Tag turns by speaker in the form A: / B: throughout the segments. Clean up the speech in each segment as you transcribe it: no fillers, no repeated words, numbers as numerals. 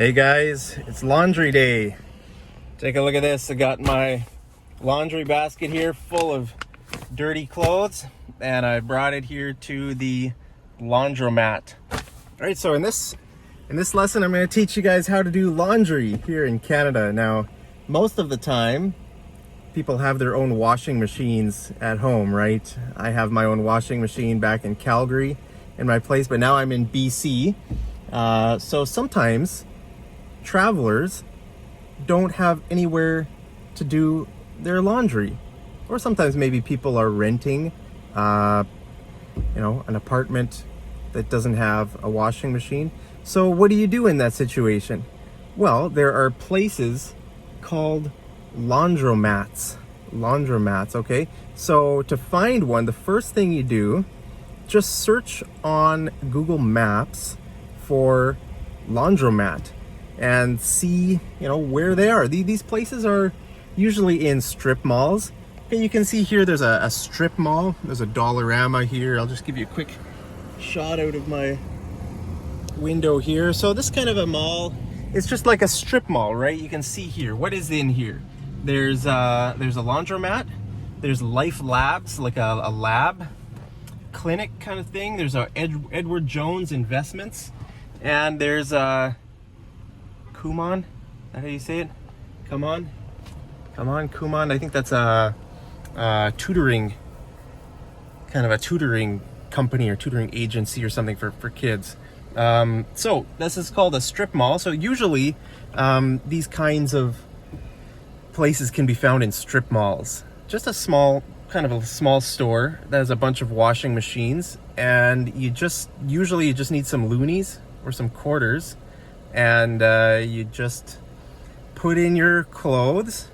A: Hey guys, it's laundry day. Take a look at this. I got my laundry basket here full of dirty clothes and I brought it here to the laundromat. All right, so in this lesson I'm going to teach you guys how to do laundry here in Canada. Now, most of the time people have their own washing machines at home, right? I have my own washing machine back in Calgary in my place, but now I'm in BC. So sometimes travelers don't have anywhere to do their laundry, or sometimes maybe people are renting an apartment that doesn't have a washing machine. So what do you do in that situation? Well, there are places called laundromats, okay? So to find one, the first thing you do, just search on Google Maps for laundromat and see, where they are. These places are usually in strip malls. Okay, you can see here there's a strip mall. There's a Dollarama here. I'll just give you a quick shot out of my window here. So this kind of a mall, it's just like a strip mall, right? You can see here, what is in here? There's a laundromat. There's Life Labs, like a lab clinic kind of thing. There's a Edward Jones Investments. And there's Kumon. Is that how you say it? Kumon, Kumon. I think that's a tutoring, kind of a tutoring company or tutoring agency or something for kids. So this is called a strip mall. So usually these kinds of places can be found in strip malls. Just a small store that has a bunch of washing machines, and you just need some loonies or some quarters, and you just put in your clothes.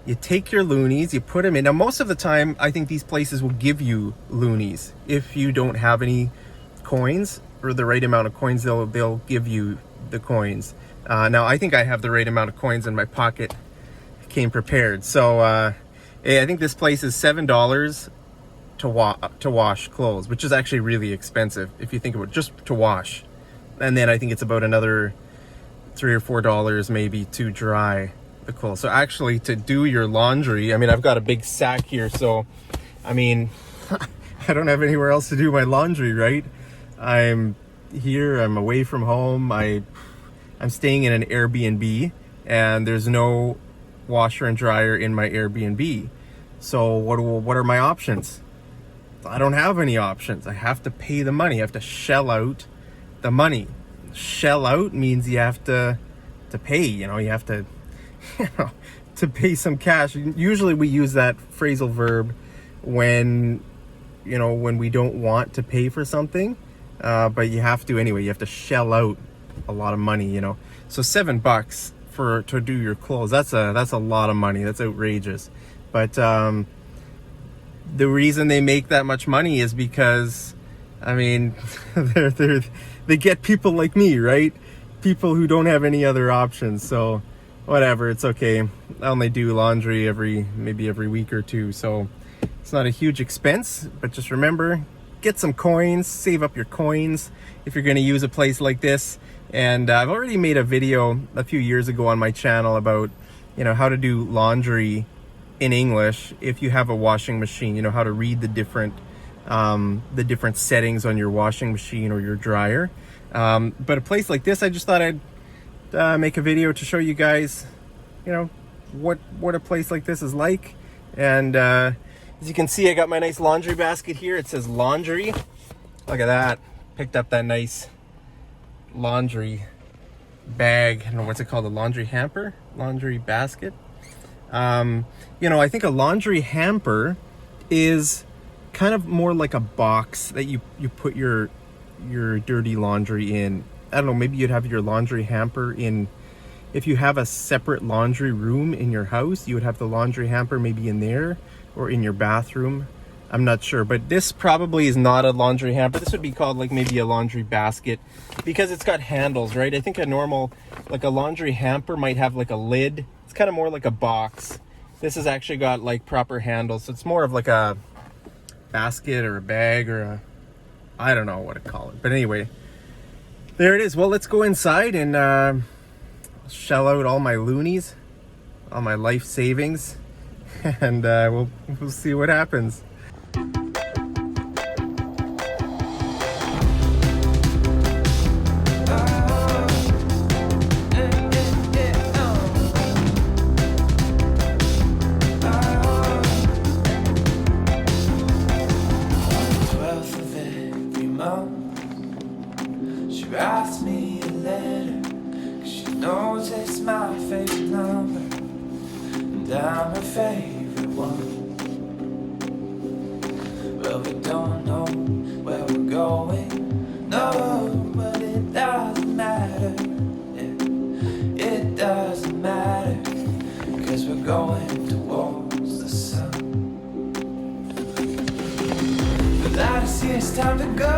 A: You take your loonies, you put them in. Now, most of the time, I think these places will give you loonies. If you don't have any coins or the right amount of coins, they'll give you the coins. Now, I think I have the right amount of coins in my pocket. Came prepared. So I think this place is $7 to wash clothes, which is actually really expensive if you think about it, just to wash. And then I think it's about another $3 or $4 maybe to dry the clothes. So actually, to do your laundry, I've got a big sack here, so I don't have anywhere else to do my laundry, right? I'm here, I'm away from home, I'm staying in an Airbnb, and there's no washer and dryer in my Airbnb. So what are my options? I don't have any options. I have to pay the money. I have to shell out the money. Shell out means you have to pay, you have to to pay some cash. Usually we use that phrasal verb when we don't want to pay for something, but you have to anyway. You have to shell out a lot of money, So $7 to do your clothes, that's a lot of money. That's outrageous. But the reason they make that much money is because they get people like me, right? People who don't have any other options. So whatever, it's okay. I only do laundry maybe every week or two, so it's not a huge expense. But just remember, get some coins, save up your coins if you're going to use a place like this. And I've already made a video a few years ago on my channel about how to do laundry in English if you have a washing machine, how to read the different settings on your washing machine or your dryer. But a place like this, I just thought I'd make a video to show you guys, what a place like this is like. And as you can see, I got my nice laundry basket here. It says laundry. Look at that. Picked up that nice laundry bag. I don't know what's it called, a laundry hamper, laundry basket. I think a laundry hamper is kind of more like a box that you put your dirty laundry in. I don't know, maybe you'd have your laundry hamper in, if you have a separate laundry room in your house, you would have the laundry hamper maybe in there or in your bathroom. I'm not sure, but this probably is not a laundry hamper. This would be called like maybe a laundry basket because it's got handles, right? I think a laundry hamper might have like a lid. It's kind of more like a box. This has actually got like proper handles. So it's more of like a basket or a bag or I don't know what to call it. But anyway, there it is. Well, let's go inside and shell out all my loonies, all my life savings, and we'll see what happens.
B: She writes me a letter, 'cause she knows it's my favorite number, and I'm her favorite one. Well, we don't know where we're going, no, but it doesn't matter, yeah, it doesn't matter, 'cause we're going towards the sun. The light is here, it's time to go.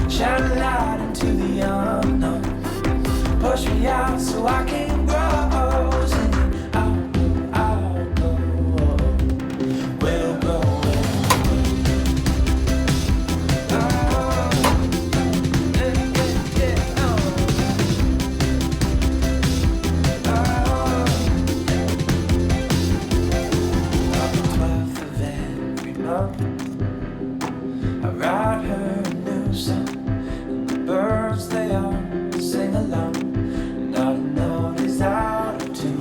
B: Shine a light into the unknown. Push me out so I can grow. Singing, I'll go. We'll go. On the 12th of every month, I write her a new song. Birds, they all sing along, not a note is out of tune.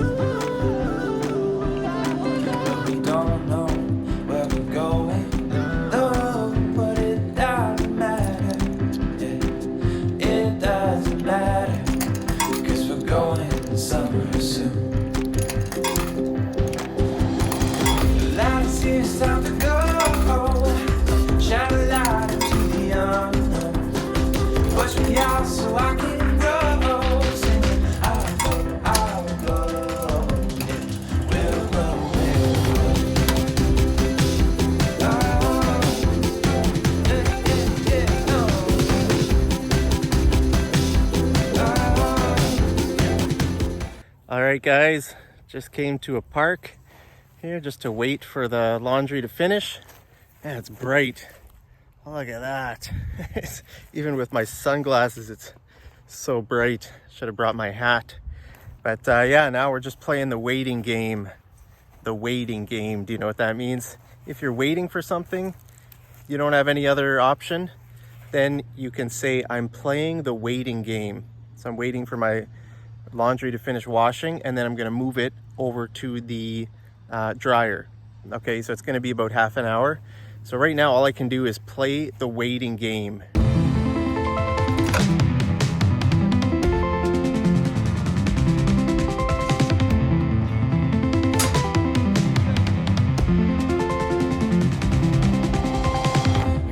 B: But we don't know where we're going, no, but it doesn't matter, yeah, it doesn't matter, because we're going somewhere soon. The light is here, it's time to go. Shine a light into the unknown. Push me out so I can grow. Singing, I'll go, yeah, we'll grow, we'll grow. Oh, yeah,
A: All right, guys, just came to a park here just to wait for the laundry to finish. Yeah, it's bright. Oh, look at that. Even with my sunglasses, it's so bright. Should have brought my hat. But yeah, now we're just playing the waiting game. The waiting game. Do you know what that means? If you're waiting for something, you don't have any other option, then you can say, I'm playing the waiting game. So I'm waiting for my laundry to finish washing, and then I'm going to move it over to the dryer. Okay, so it's going to be about half an hour. So right now, all I can do is play the waiting game.
B: I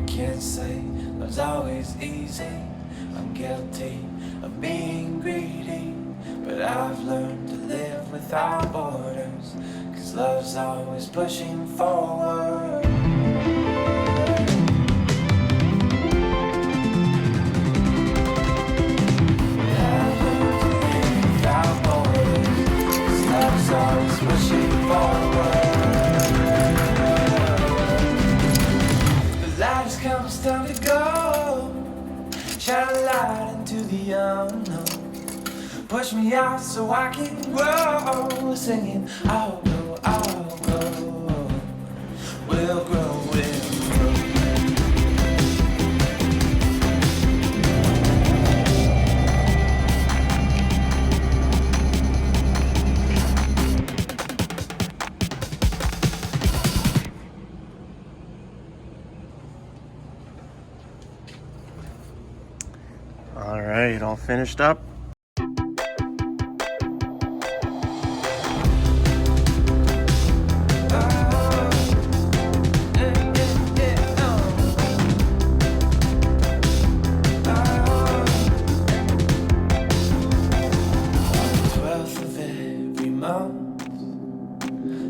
B: can't say love's always easy. I'm guilty of being greedy, but I've learned to live without borders, 'cause love's always pushing forward. Always pushing forward. The light has come, it's time to go. Shine a light into the unknown. Push me out so I can grow. Singing, I'll go, we'll grow, we'll grow.
A: All right, all finished up.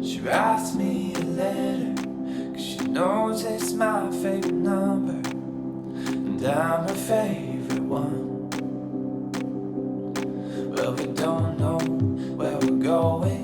B: She writes me a letter, 'cause she knows it's my favorite number, and I'm her favorite one. Well, we don't know where we're going,